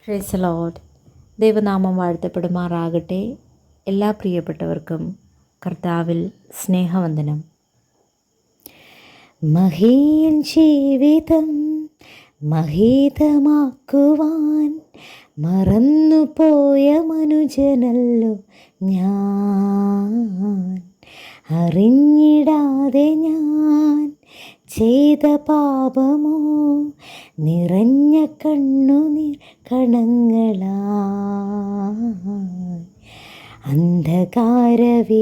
Praise the Lord. ദൈവനാമം വാഴ്ത്തപ്പെടുമാറാകട്ടെ. എല്ലാ പ്രിയപ്പെട്ടവർക്കും കർത്താവിൽ സ്നേഹവന്ദനം. മഹീൻ ജീവിതം മഹീതമാക്കുവാൻ മറന്നുപോയ മനുജനല്ലോ ഞാൻ. അറിഞ്ഞിടാതെ ഞാൻ ചെയ്ത പാപമോ നിറഞ്ഞ കണ്ണുനീർ കണങ്ങളായി. അന്ധകാരവീതിയിൽ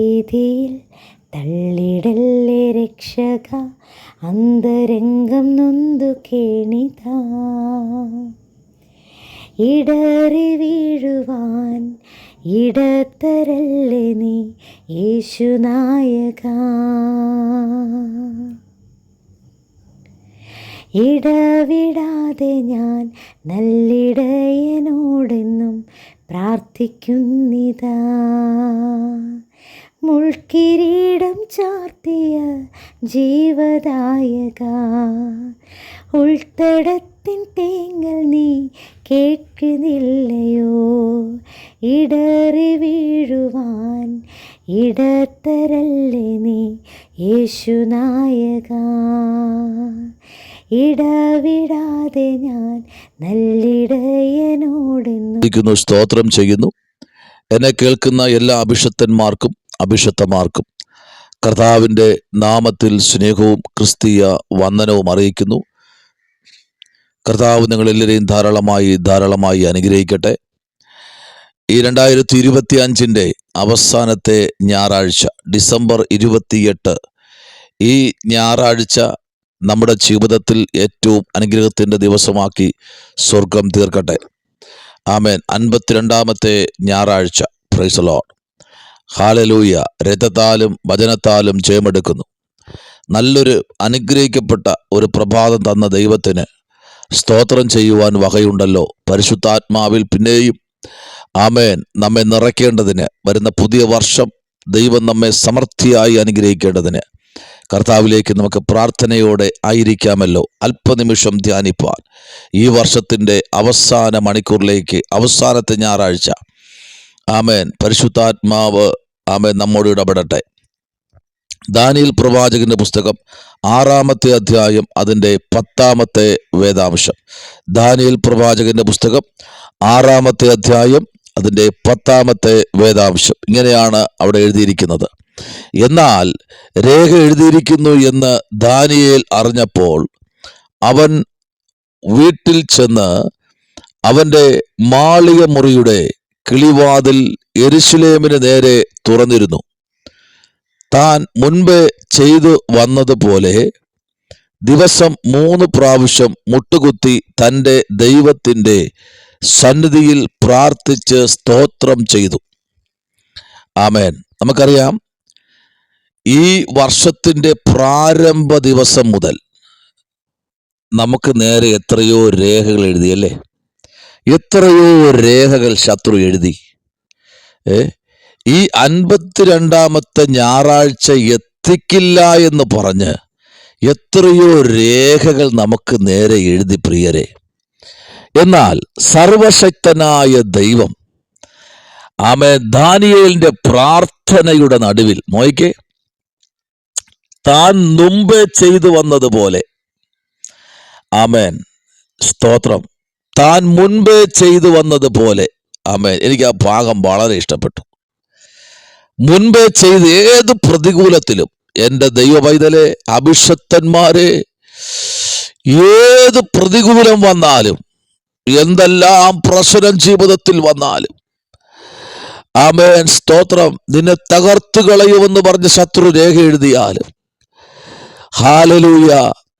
തള്ളിടല്ലേ രക്ഷക, അന്തരംഗം നൊന്തു കേണിതാ. ഇടറി വീഴുവാൻ ഇടത്തരല്ലേ നീ യേശുനായക. ഇടവിടാതെ ഞാൻ നല്ലിടയനോടെന്നും പ്രാർത്ഥിക്കുന്നിതാ. മുൾക്കിരീടം ചാർത്തിയ ജീവദായക, ഉൾത്തടത്തിൻ തേങ്ങൽ നീ കേൾക്കുന്നില്ലയോ. ഇടറി വീഴുവാൻ ഇടത്തരല്ലേ നീ യേശുനായക. ഇടവിടാതെ ഞാൻ നല്ലിടയനോടെന്നും സ്തോത്രം ചെയ്യുന്നു. എന്നെ കേൾക്കുന്ന എല്ലാ അഭിഷക്തന്മാർക്കും അഭിഷക്തമാർക്കും കർത്താവിൻ്റെ നാമത്തിൽ സ്നേഹവും ക്രിസ്തീയ വന്ദനവും അറിയിക്കുന്നു. കർത്താവ് നിങ്ങളെല്ലാവരെയും ധാരാളമായി അനുഗ്രഹിക്കട്ടെ. ഈ 2025 അവസാനത്തെ ഞായറാഴ്ച, ഡിസംബർ 28, ഈ ഞായറാഴ്ച നമ്മുടെ ജീവിതത്തിൽ ഏറ്റവും അനുഗ്രഹത്തിൻ്റെ ദിവസമാക്കി സ്വർഗം തീർക്കട്ടെ. ആമേൻ. 52ാമത്തെ ഞായറാഴ്ച. Praise the Lord. ഹല്ലേലൂയ. രഥത്താലും വചനത്താലും ജയമെടുക്കുന്നു. നല്ലൊരു അനുഗ്രഹിക്കപ്പെട്ട ഒരു പ്രഭാതം തന്ന ദൈവത്തിന് സ്തോത്രം ചെയ്യുവാൻ വകയുണ്ടല്ലോ. പരിശുദ്ധാത്മാവിൽ പിന്നെയും ആമേൻ നമ്മെ നിറയ്ക്കേണ്ടതിന്, വരുന്ന പുതിയ വർഷം ദൈവം നമ്മെ സമൃദ്ധിയായി അനുഗ്രഹിക്കേണ്ടതിന് കർത്താവിലേക്ക് നമുക്ക് പ്രാർത്ഥനയോടെ ആയിരിക്കാമല്ലോ. അല്പനിമിഷം ധ്യാനിപ്പാൻ ഈ വർഷത്തിൻ്റെ അവസാന മണിക്കൂറിലേക്ക്, അവസാനത്തെ ഞായറാഴ്ച ആമേൻ പരിശുദ്ധാത്മാവ് ആമേൻ നമ്മോട് ഇടപെടട്ടെ. ദാനിയേൽ പ്രവാചകന്റെ പുസ്തകം 6-ാമത്തെ അധ്യായം, അതിൻ്റെ 10-ാമത്തെ വേദാംശം. ദാനിയേൽ പ്രവാചകന്റെ പുസ്തകം 6-ാമത്തെ അധ്യായം, അതിൻ്റെ 10-ാമത്തെ വേദാംശം. ഇങ്ങനെയാണ് അവിടെ എഴുതിയിരിക്കുന്നത്. എന്നാൽ രേഖ എഴുതിയിരിക്കുന്നു എന്ന് ദാനിയേൽ അറിഞ്ഞപ്പോൾ അവൻ വീട്ടിൽ ചെന്ന് അവൻ്റെ മാളിക മുറിയുടെ കിളിവാതിൽ യെരൂശലേമിന് നേരെ തുറന്നിരുന്നു. താൻ മുൻപേ ചെയ്തു വന്നതുപോലെ ദിവസം 3 പ്രാവശ്യം മുട്ടുകുത്തി തൻ്റെ ദൈവത്തിൻ്റെ സന്നിധിയിൽ പ്രാർത്ഥിച്ച് സ്തോത്രം ചെയ്തു. ആമേൻ. നമുക്കറിയാം, ഈ വർഷത്തിൻ്റെ പ്രാരംഭ ദിവസം മുതൽ നമുക്ക് നേരെ എത്രയോ രേഖകൾ എഴുതിയല്ലേ. എത്രയോ രേഖകൾ ശത്രു എഴുതി. ഈ 52ാമത്തെ ഞായറാഴ്ച എത്തിക്കില്ല എന്ന് പറഞ്ഞ് എത്രയോ രേഖകൾ നമുക്ക് നേരെ എഴുതി പ്രിയരെ. എന്നാൽ സർവശക്തനായ ദൈവം ആമേൻ ദാനിയേലിന്റെ പ്രാർത്ഥനയുടെ നടുവിൽ നോയിക്കേ, താൻ മുമ്പേ ചെയ്തു വന്നതുപോലെ, ആമേൻ സ്തോത്രം, താൻ മുൻപേ ചെയ്തു വന്നതുപോലെ. ആമേൻ. എനിക്ക് ആ ഭാഗം വളരെ ഇഷ്ടപ്പെട്ടു. മുൻപേ ചെയ്ത് ഏത് പ്രതികൂലത്തിലും, എൻ്റെ ദൈവപൈതലെ, അഭിഷക്തന്മാരെ, ഏത് പ്രതികൂലം വന്നാലും, എന്തെല്ലാം പ്രശ്നം ജീവിതത്തിൽ വന്നാലും, ആമേൻ സ്തോത്രം, നിന്നെ തകർത്തു കളയുമെന്ന് പറഞ്ഞ് ശത്രു രേഖ എഴുതിയാലും, ഹല്ലേലൂയ,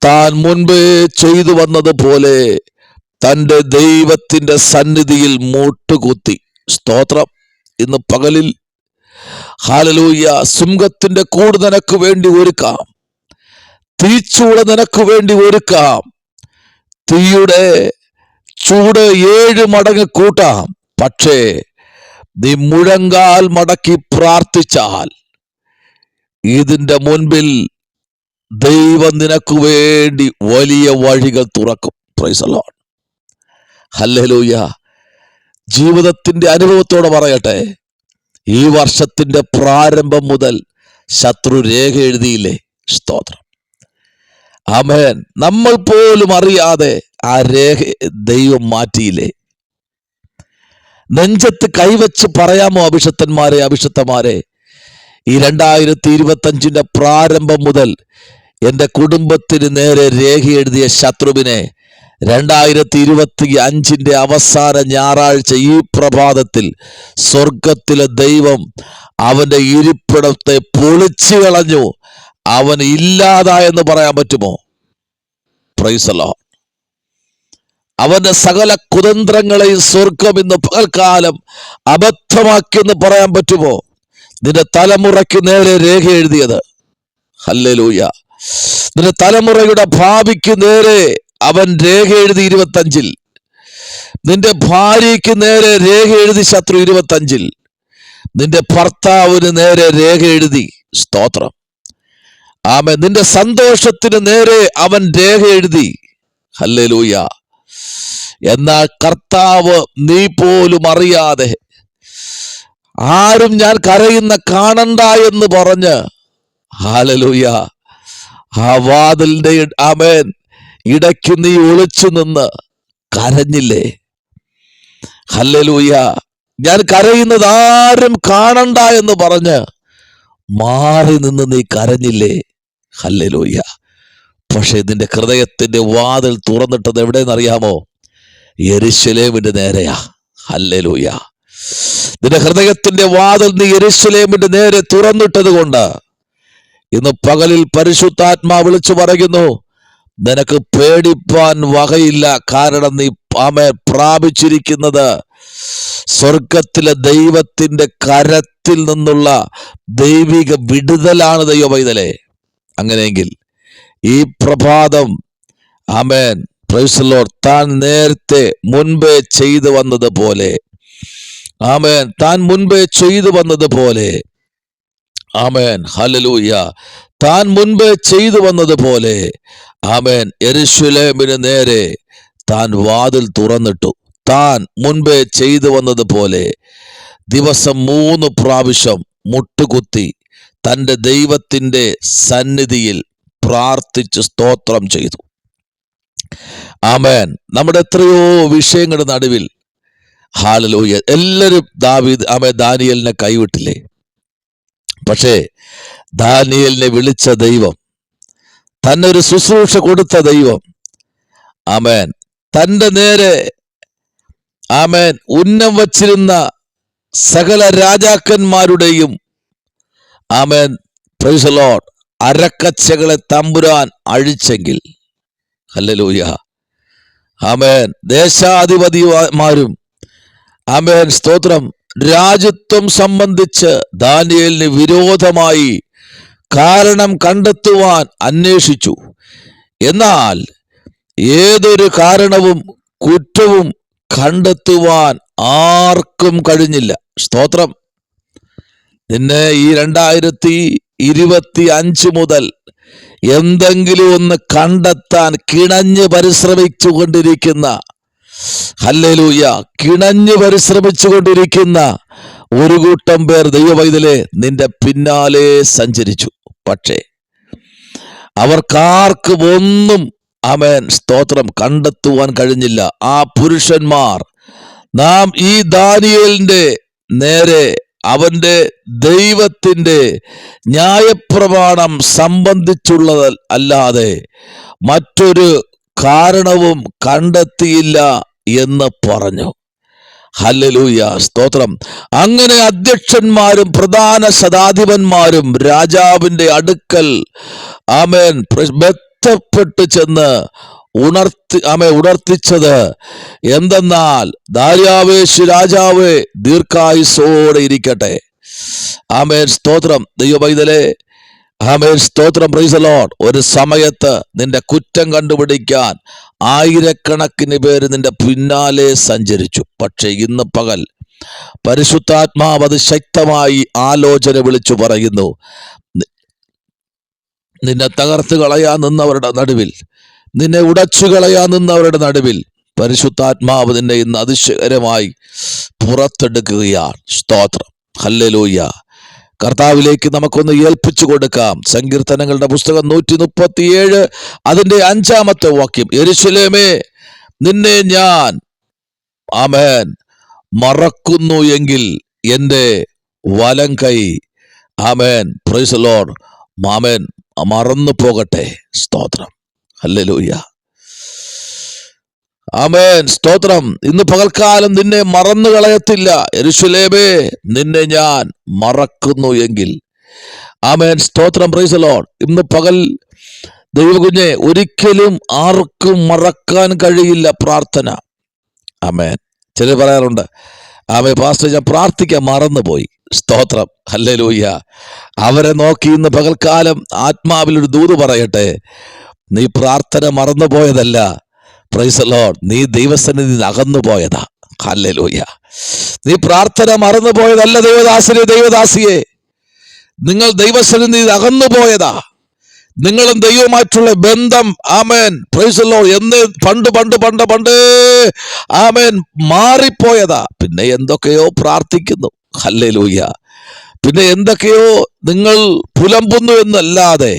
താൻ മുൻപേ ചെയ്തു വന്നതുപോലെ തൻ്റെ ദൈവത്തിൻ്റെ സന്നിധിയിൽ മുട്ടുകുത്തി സ്തോത്രം. ഇന്ന് പകലിൽ ഹല്ലേലൂയ, സിംഹത്തിൻ്റെ കൂട് നിനക്ക് വേണ്ടി ഒരുക്കാം, തീച്ചൂള നിനക്ക് വേണ്ടി ഒരുക്കാം, തീയുടെ ചൂട് 7 മടങ്ങ് കൂട്ടാം. പക്ഷേ നീ മുഴങ്കാൽ മടക്കി പ്രാർത്ഥിച്ചാൽ ഇതിൻ്റെ മുൻപിൽ ദൈവം നിനക്ക് വേണ്ടി വലിയ വഴികൾ തുറക്കും. Praise the Lord. ഹല്ലേലൂയ. ജീവിതത്തിന്റെ അനുഭവത്തോടെ പറയട്ടെ, ഈ വർഷത്തിന്റെ പ്രാരംഭം മുതൽ ശത്രു രേഖ എഴുതിയില്ലേ? സ്തോത്രം. ആമേൻ. നമ്മൾ പോലും അറിയാതെ ആ രേഖ ദൈവം മാറ്റിയില്ലേ? നെഞ്ചത്ത് കൈവച്ച് പറയാമോ അഭിഷക്തന്മാരെ, അഭിഷക്തമാരെ, ഈ 2025 പ്രാരംഭം മുതൽ എൻ്റെ കുടുംബത്തിന് നേരെ രേഖ എഴുതിയ ശത്രുവിനെ 2025 അവസാന ഞായറാഴ്ച ഈ പ്രഭാതത്തിൽ സ്വർഗത്തിലെ ദൈവം അവന്റെ ഇരിപ്പിടത്തെ പൊളിച്ചു കളഞ്ഞു. അവൻ ഇല്ലാതായെന്ന് പറയാൻ പറ്റുമോ? Praise the Lord. അവന്റെ സകല കുതന്ത്രങ്ങളെയും സ്വർഗം ഇന്ന് പകൽക്കാലം അബദ്ധമാക്കിയെന്ന് പറയാൻ പറ്റുമോ? നിന്റെ തലമുറയ്ക്ക് നേരെ രേഖ എഴുതിയത്, ഹല്ലേലൂയ, നിന്റെ തലമുറയുടെ ഭാവിക്ക് നേരെ അവൻ രേഖ എഴുതി 25-ൽ. നിന്റെ ഭാര്യയ്ക്ക് നേരെ രേഖ എഴുതി ശത്രു 25-ൽ. നിന്റെ ഭർത്താവിന് നേരെ രേഖ എഴുതി. സ്തോത്രം. ആമേൻ. നിന്റെ സന്തോഷത്തിന് നേരെ അവൻ രേഖ എഴുതി. ഹല്ലേലൂയ. എന്നാൽ കർത്താവ് നീ പോലും അറിയാതെ, ആരും ഞാൻ കരയുന്ന കാണണ്ട എന്ന് പറഞ്ഞ്, ഹല്ലേലൂയ, ആ വാതിലിന്റെ ആമേൻ ഇടയ്ക്ക് നീ ഒളിച്ചു നിന്ന് കരഞ്ഞില്ലേ? ഹല്ലേലൂയ. ഞാൻ കരയുന്നത് ആരും കാണണ്ട എന്ന് പറഞ്ഞ് മാറി നിന്ന് നീ കരഞ്ഞില്ലേ? ഹല്ലേലൂയ. പക്ഷെ നിന്റെ ഹൃദയത്തിന്റെ വാതിൽ തുറന്നിട്ടത് എവിടെയെന്നറിയാമോ? യെരൂശലേമിന്റെ നേരെയാ. ഹല്ലേലൂയ. നിന്റെ ഹൃദയത്തിന്റെ വാതിൽ നീ യെരൂശലേമിന്റെ നേരെ തുറന്നിട്ടത് കൊണ്ട് ഇന്ന് പകലിൽ പരിശുദ്ധാത്മാവ് വിളിച്ചു പറയുന്നു, നിനക്ക് പേടിപ്പാൻ വകയില്ല. കാരണം നീ പ്രാപിച്ചിരിക്കുന്നത് സ്വർഗത്തിലെ ദൈവത്തിന്റെ കരത്തിൽ നിന്നുള്ള ദൈവിക വിടുതലാണ്. ദൈവ പൈതലേ, അങ്ങനെയെങ്കിൽ ഈ പ്രഭാതം ആമേൻ, പ്രൈസ് ദി ലോർഡ്, താൻ നേരത്തെ മുൻപേ ചെയ്തു വന്നതുപോലെ, ആമേൻ, താൻ മുൻപേ ചെയ്തു വന്നതുപോലെ, ആമേൻ, ഹല്ലേലൂയ, താൻ മുൻപേ ചെയ്തു വന്നതുപോലെ, ആമേൻ, യെരൂശലേമിന് നേരെ താൻ വാതിൽ തുറന്നിട്ടു. താൻ മുൻപേ ചെയ്തു വന്നതുപോലെ ദിവസം 3 പ്രാവശ്യം മുട്ടുകുത്തി തൻ്റെ ദൈവത്തിൻ്റെ സന്നിധിയിൽ പ്രാർത്ഥിച്ച് സ്തോത്രം ചെയ്തു. ആമേൻ. നമ്മുടെ എത്രയോ വിഷയങ്ങളുടെ നടുവിൽ, ഹല്ലേലൂയ, എല്ലാവരും ദാനിയേലിനെ കൈവിട്ടില്ലേ? പക്ഷേ ദാനിയേലിനെ വിളിച്ച ദൈവം, തന്നെ ഒരു ശുശ്രൂഷ കൊടുത്ത ദൈവം, ആമേൻ, തൻ്റെ നേരെ ആമേൻ ഉന്നം വച്ചിരുന്ന സകല രാജാക്കന്മാരുടെയും ആമേൻ, praise the Lord, അരക്കച്ചകളെ Thampuran അഴിച്ചെങ്കിൽ, hallelujah, ആമേൻ, ദേശാധിപതിമാരും ആമേൻ, സ്തോത്രം, രാജ്യത്വം സംബന്ധിച്ച് ദാനിയേലിന് വിരോധമായി കാരണം കണ്ടെത്തുവാൻ അന്വേഷിച്ചു. എന്നാൽ ഏതൊരു കാരണവും കുറ്റവും കണ്ടെത്തുവാൻ ആർക്കും കഴിഞ്ഞില്ല. സ്തോത്രം. നിന്നെ ഈ 2025 മുതൽ എന്തെങ്കിലും ഒന്ന് കണ്ടെത്താൻ കിണഞ്ഞ് പരിശ്രമിച്ചു കൊണ്ടിരിക്കുന്ന, ഹല്ലേലൂയ, കിണഞ്ഞ് പരിശ്രമിച്ചു കൊണ്ടിരിക്കുന്ന ഒരു കൂട്ടം പേർ ദൈവവൈതലേ നിന്റെ പിന്നാലെ സഞ്ചരിച്ചു. പക്ഷേ അവർക്കാർക്കും ഒന്നും, ആമേൻ, സ്തോത്രം, കണ്ടെത്തുവാൻ കഴിഞ്ഞില്ല. ആ പുരുഷന്മാർ നാം ഈ ദാനിയേലിന്റെ നേരെ അവന്റെ ദൈവത്തിന്റെ ന്യായപ്രമാണം സംബന്ധിച്ചുള്ളത് അല്ലാതെ മറ്റൊരു കാരണവും കണ്ടെത്തിയില്ല എന്ന് പറഞ്ഞു. ഹല്ലേലൂയ, സ്തോത്രം. അങ്ങനെ അധ്യക്ഷന്മാരും പ്രധാന ശതാധിപന്മാരും രാജാവിന്റെ അടുക്കൽ ആമേൻ ബന്ധപ്പെട്ട് ചെന്ന് ഉണർത്തിച്ചത് എന്തെന്നാൽ, ദാര്യാവേശ് രാജാവേ ദീർഘായുസ്സോടെ ഇരിക്കട്ടെ. ആമേൻ, സ്തോത്രം. ദൈവപൈതലേ, ആമേൻ, സ്തോത്രം, പ്രൈസ് ദി ലോർഡ്. ഒരു സമയത്ത് നിന്റെ കുറ്റം കണ്ടുപിടിക്കാൻ ആയിരക്കണക്കിന് പേര് നിന്റെ പിന്നാലെ സഞ്ചരിച്ചു. പക്ഷെ ഇന്ന് പകൽ പരിശുദ്ധാത്മാവ് അത് ശക്തമായി ആലോചന വിളിച്ചു പറയുന്നു. നിന്നെ തകർത്ത് കളയാൻ നിന്നവരുടെ നടുവിൽ, നിന്നെ ഉടച്ചു കളയാൻ നിന്നവരുടെ നടുവിൽ പരിശുദ്ധാത്മാവ് നിന്നെ ഇന്ന് അതിശയകരമായി പുറത്തെടുക്കുകയാണ്. സ്തോത്രം, ഹല്ലേലൂയ. കർത്താവിലേക്ക് നമുക്കൊന്ന് ഏൽപ്പിച്ചു കൊടുക്കാം. സങ്കീർത്തനങ്ങളുടെ പുസ്തകം 137 അതിന്റെ 5-ാമത്തെ വാക്യം. യെരൂശലേമേ, നിന്നെ ഞാൻ ആമേൻ മറക്കുന്നു എങ്കിൽ എൻ്റെ വലം കൈ ആമേൻ പ്രൈസ് ദി ലോർഡ് ആമേൻ മറന്നു പോകട്ടെ. സ്തോത്രം, ഹല്ലേലൂയ, ആമേൻ, സ്തോത്രം. ഇന്ന് പകൽക്കാലം നിന്നെ മറന്നു കളയത്തില്ല. യെരൂശലേമേ, നിന്നെ ഞാൻ മറക്കുന്നു എങ്കിൽ ആമേൻ, സ്തോത്രം, പ്രൈസ് ദി ലോർഡ്. ഇന്ന് പകൽ ദൈവകുഞ്ഞെ, ഒരിക്കലും ആർക്കും മറക്കാൻ കഴിയില്ല പ്രാർത്ഥന. ആമേൻ. ചിലർ പറയാറുണ്ട്, ആമേ പാസ്റ്റർ, ഞാൻ പ്രാർത്ഥിക്കാൻ മറന്നുപോയി. സ്തോത്രം, ഹല്ലേലൂയ. അവരെ നോക്കി ഇന്ന് പകൽക്കാലം ആത്മാവിലൊരു ദൂത് പറയട്ടെ. നീ പ്രാർത്ഥന മറന്നുപോയതല്ല, പ്രൈസ് ദി ലോർഡ്, നീ ദൈവസന്നിധി അകന്നു പോയതാ. ഹല്ലേലൂയ. നീ പ്രാർത്ഥന മറന്നുപോയതല്ല ദൈവദാസനെ, ദൈവദാസിയെ, നിങ്ങൾ ദൈവസന്നിധി അകന്നു പോയതാ. നിങ്ങളും ദൈവമായിട്ടുള്ള ബന്ധം ആമേൻ പ്രൈസ് ദി ലോർഡ് എന്ന് പണ്ട് ആമേൻ മാറിപ്പോയതാ. പിന്നെ എന്തൊക്കെയോ പ്രാർത്ഥിക്കുന്നു. ഹല്ലേലൂയ. പിന്നെ എന്തൊക്കെയോ നിങ്ങൾ പുലമ്പുന്നു എന്നല്ലാതെ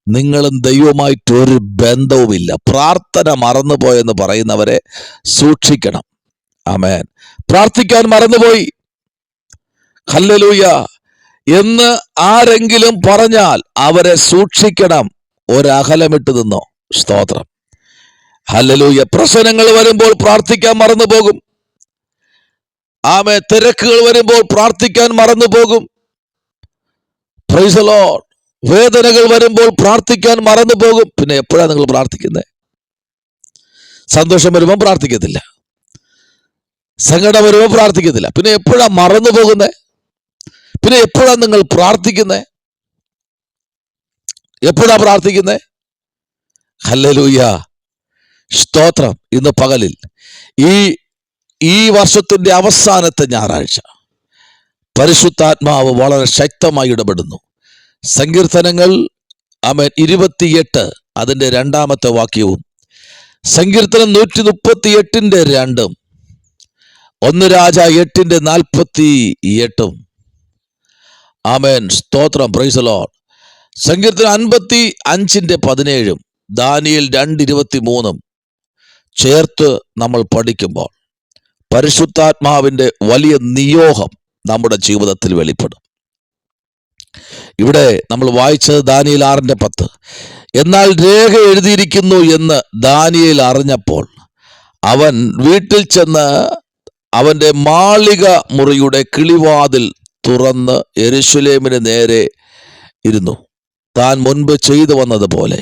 നിങ്ങളും ദൈവമായിട്ടൊരു ബന്ധവുമില്ല. പ്രാർത്ഥന മറന്നുപോയെന്ന് പറയുന്നവരെ സൂക്ഷിക്കണം. ആമേൻ. പ്രാർത്ഥിക്കാൻ മറന്നുപോയി, ഹല്ലേലൂയ എന്ന് ആരെങ്കിലും പറഞ്ഞാൽ അവരെ സൂക്ഷിക്കണം. ഒരകലമിട്ട് നിന്നോ. സ്തോത്രം, ഹല്ലേലൂയ. പ്രശ്നങ്ങൾ വരുമ്പോൾ പ്രാർത്ഥിക്കാൻ മറന്നു പോകും. ആമേൻ. തിരക്കുകൾ വരുമ്പോൾ പ്രാർത്ഥിക്കാൻ മറന്നു പോകും. Praise the Lord. വേദനകൾ വരുമ്പോൾ പ്രാർത്ഥിക്കാൻ മറന്നു പോകും. പിന്നെ എപ്പോഴാണ് നിങ്ങൾ പ്രാർത്ഥിക്കുന്നത്? സന്തോഷം വരുമ്പോൾ പ്രാർത്ഥിക്കത്തില്ല, സങ്കടം വരുമ്പോൾ പ്രാർത്ഥിക്കത്തില്ല. പിന്നെ എപ്പോഴാ മറന്നു പോകുന്നത്? പിന്നെ എപ്പോഴാ നിങ്ങൾ പ്രാർത്ഥിക്കുന്നത്? എപ്പോഴാ പ്രാർത്ഥിക്കുന്നത്? ഹല്ലേലൂയ, സ്തോത്രം. ഇന്ന് പകലിൽ ഈ വർഷത്തിന്റെ അവസാനത്തെ ഞായറാഴ്ച പരിശുദ്ധാത്മാവ് വളരെ ശക്തമായി ഇടപെടുന്നു. സങ്കീർത്തനങ്ങൾ ആമേൻ 28 അതിന്റെ 2-ാമത്തെ വാക്യവും, സങ്കീർത്തനം 138-ന്റെ 2, 1 രാജ 8-ന്റെ 48. ആമേൻ, സ്തോത്രം, പ്രൈസ് ദി ലോർഡ്. സങ്കീർത്തനം 55-ന്റെ 17, ദാനിയേൽ 2:23 ചേർത്ത് നമ്മൾ പഠിക്കുമ്പോൾ പരിശുദ്ധാത്മാവിന്റെ വലിയ നിയോഗം നമ്മുടെ ജീവിതത്തിൽ വെളിപ്പെടും. ഇവിടെ നമ്മൾ വായിച്ചത് ദാനിയേൽ 6:10. എന്നാൽ രേഖ എഴുതിയിരിക്കുന്നു എന്ന് ദാനിയേൽ അറിഞ്ഞപ്പോൾ അവൻ വീട്ടിൽ ചെന്ന് അവന്റെ മാളിക മുറിയുടെ കിളിവാതിൽ തുറന്ന് യെരൂശലേമിന് നേരെ ഇരുന്നു. താൻ മുൻപ് ചെയ്തു വന്നതുപോലെ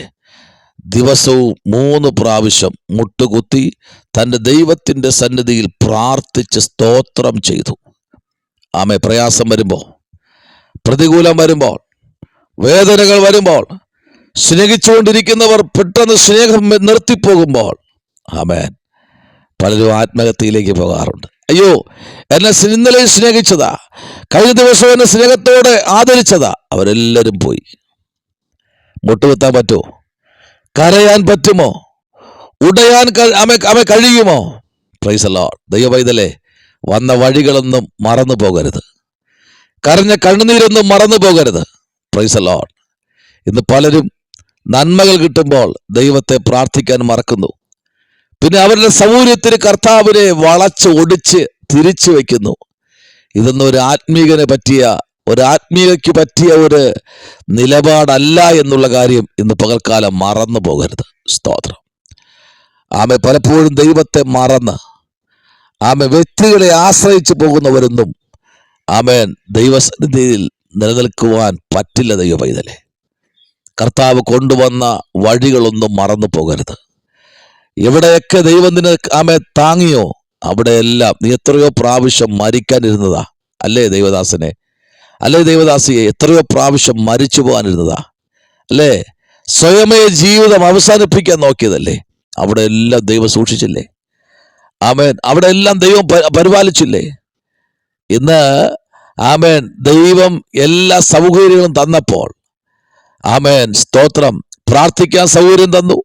ദിവസവും 3 പ്രാവശ്യം മുട്ടുകുത്തി തൻ്റെ ദൈവത്തിൻ്റെ സന്നിധിയിൽ പ്രാർത്ഥിച്ച് സ്തോത്രം ചെയ്തു. ആമേ. പ്രയാസം വരുമ്പോൾ, പ്രതികൂലം വരുമ്പോൾ, വേദനകൾ വരുമ്പോൾ, സ്നേഹിച്ചുകൊണ്ടിരിക്കുന്നവർ പെട്ടെന്ന് സ്നേഹം നിർത്തിപ്പോകുമ്പോൾ, ആമേൻ, പലരും ആത്മഹത്യയിലേക്ക് പോകാറുണ്ട്. അയ്യോ, എന്നെ ഇന്നലെ സ്നേഹിച്ചതാ, കഴിഞ്ഞ ദിവസം എന്നെ സ്നേഹത്തോടെ ആദരിച്ചതാ, അവരെല്ലാവരും പോയി. മുട്ടുകുത്താൻ പറ്റുമോ? കരയാൻ പറ്റുമോ? ഉടയാൻ കഴിയുമോ? Praise the Lord. ദൈവപൈതലേ, വന്ന വഴികളൊന്നും മറന്നു പോകരുത്. കരഞ്ഞ കണ്ണുനീരൊന്നും മറന്നു പോകരുത്. Praise the Lord. ഇന്ന് പലരും നന്മകൾ കിട്ടുമ്പോൾ ദൈവത്തെ പ്രാർത്ഥിക്കാൻ മറക്കുന്നു. പിന്നെ അവരുടെ സൗകര്യത്തിന് കർത്താവിനെ വളച്ച് ഒടിച്ച് തിരിച്ചു വയ്ക്കുന്നു. ഇതൊന്നും ഒരു ആത്മീയക്ക് പറ്റിയ ഒരു നിലപാടല്ല എന്നുള്ള കാര്യം ഇന്ന് പകൽക്കാലം മറന്നു പോകരുത്. സ്തോത്രം. ആമേ. പലപ്പോഴും ദൈവത്തെ മറന്ന് വ്യക്തികളെ ആശ്രയിച്ചു പോകുന്നവരൊന്നും ആമേൻ ദൈവസന്നിധിയിൽ നിലനിൽക്കുവാൻ പറ്റില്ല. ദൈവ പൈതലേ, കർത്താവ് കൊണ്ടുവന്ന വഴികളൊന്നും മറന്നു പോകരുത്. എവിടെയൊക്കെ ദൈവം നിന്നെ താങ്ങിയോ അവിടെയെല്ലാം നീ എത്രയോ പ്രാവശ്യം മരിക്കാനിരുന്നതാ. അല്ലേ ദൈവദാസനെ? അല്ലേ ദൈവദാസിയെ? എത്രയോ പ്രാവശ്യം മരിച്ചു പോകാനിരുന്നതാ. അല്ലേ? സ്വയമേ ജീവിതം അവസാനിപ്പിക്കാൻ നോക്കിയതല്ലേ? അവിടെ എല്ലാം ദൈവം സൂക്ഷിച്ചില്ലേ? ആമേൻ. അവിടെ എല്ലാം ദൈവം പരിപാലിച്ചില്ലേ? ഇന്ന് ആമേൻ, ദൈവം എല്ലാ സൗകര്യങ്ങളും തന്നപ്പോൾ ആമേൻ, സ്തോത്രം, പ്രാർത്ഥിക്കാൻ സൗകര്യം തന്നു.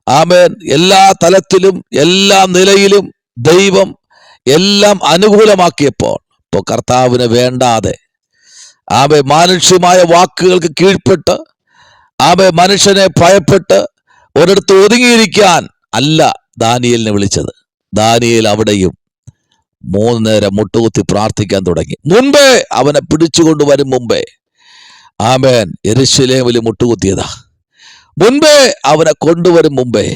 ആമേൻ. എല്ലാ തലത്തിലും എല്ലാ നിലയിലും ദൈവം എല്ലാം അനുകൂലമാക്കിയപ്പോൾ ഇപ്പോൾ കർത്താവിനെ വേണ്ടാതെ മാനുഷ്യമായ വാക്കുകൾക്ക് കീഴ്പ്പെട്ട് മനുഷ്യനെ ഭയപ്പെട്ട് ഒരിടത്ത് ഒതുങ്ങിയിരിക്കാൻ അല്ല ദാനിയേലിനെ വിളിച്ചത്. ദാനിയേൽ അവിടെയും 3 നേരം മുട്ടുകുത്തി പ്രാർത്ഥിക്കാൻ തുടങ്ങി. മുൻപേ അവനെ പിടിച്ചുകൊണ്ടുവരും മുമ്പേ യെരൂശലേമിൽ മുട്ടുകുത്തിയതാ. മുൻപേ അവനെ കൊണ്ടുവരും മുമ്പേ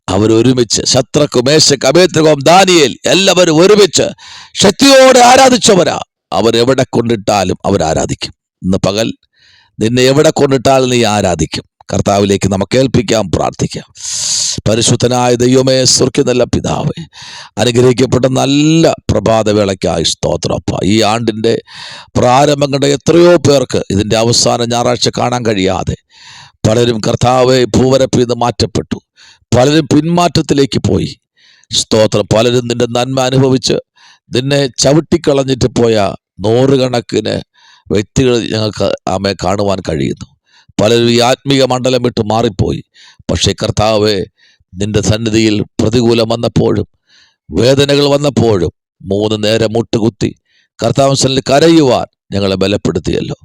അവരൊരുമിച്ച് ശദ്രക്ക്, മേശക്ക്, അബേദ്നെഗോവും, ദാനിയേൽ എല്ലാവരും ഒരുമിച്ച് ശക്തിയോടെ ആരാധിച്ചവരാ. അവരെവിടെ കൊണ്ടിട്ടാലും അവരാരാധിക്കും. ഇന്ന് പകൽ നിന്നെ എവിടെ കൊണ്ടിട്ടാലും നീ ആരാധിക്കും. കർത്താവിലേക്ക് നമുക്ക് ഏൽപ്പിക്കാം, പ്രാർത്ഥിക്കാം. പരിശുദ്ധനായ ദൈവമേ, സ്വർഗ്ഗ നല്ല പിതാവേ, അനുഗ്രഹിക്കപ്പെട്ട നല്ല പ്രഭാതവേളയ്ക്കായി സ്തോത്രപ്പ. ഈ ആണ്ടിൻ്റെ പ്രാരംഭം കണ്ട എത്രയോ പേർക്ക് ഇതിൻ്റെ അവസാന ഞായറാഴ്ച കാണാൻ കഴിയാതെ പലരും കർത്താവെ ഭൂവരപ്പിൽ നിന്ന് മാറ്റപ്പെട്ടു. പലരും പിന്മാറ്റത്തിലേക്ക് പോയി. സ്തോത്രം. പലരും നിന്റെ നന്മ അനുഭവിച്ച് നിന്നെ ചവിട്ടിക്കളഞ്ഞിട്ട് പോയ 100 കണക്കിന് വ്യക്തികൾ ഞങ്ങൾക്ക് കാണുവാൻ കഴിയുന്നു. പലരും ഈ ആത്മീയ മണ്ഡലം വിട്ട് മാറിപ്പോയി. പക്ഷേ കർത്താവെ, നിന്റെ സന്നിധിയിൽ പ്രതികൂലം വന്നപ്പോഴും വേദനകൾ വന്നപ്പോഴും 3 നേരം മുട്ടുകുത്തി കർത്താവ് സന്നിധിയിൽ കരയുവാൻ ഞങ്ങളെ ബലപ്പെടുത്തിയല്ലോ.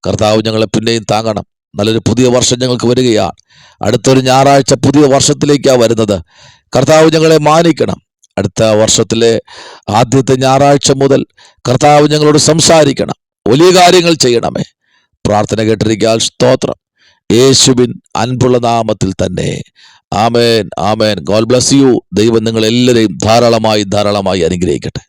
കർത്താവ് ഞങ്ങളെ പിന്നെയും താങ്ങണം. നല്ലൊരു പുതിയ വർഷം ഞങ്ങൾക്ക് വരികയാണ്. അടുത്തൊരു ഞായറാഴ്ച പുതിയ വർഷത്തിലേക്കാണ് വരുന്നത്. കർത്താവ് ഞങ്ങളെ മാനിക്കണം. അടുത്ത വർഷത്തിലെ ആദ്യത്തെ ഞായറാഴ്ച മുതൽ കർത്താവ് ഞങ്ങളോട് സംസാരിക്കണം. വലിയ കാര്യങ്ങൾ ചെയ്യണമേ. പ്രാർത്ഥന കേട്ടിരിക്കാൻ സ്തോത്രം. യേശുവിൻ അൻപുള്ള നാമത്തിൽ തന്നെ. ആമേൻ, ആമേൻ. God bless you. ദൈവം നിങ്ങളെല്ലാവരെയും ധാരാളമായി അനുഗ്രഹിക്കട്ടെ.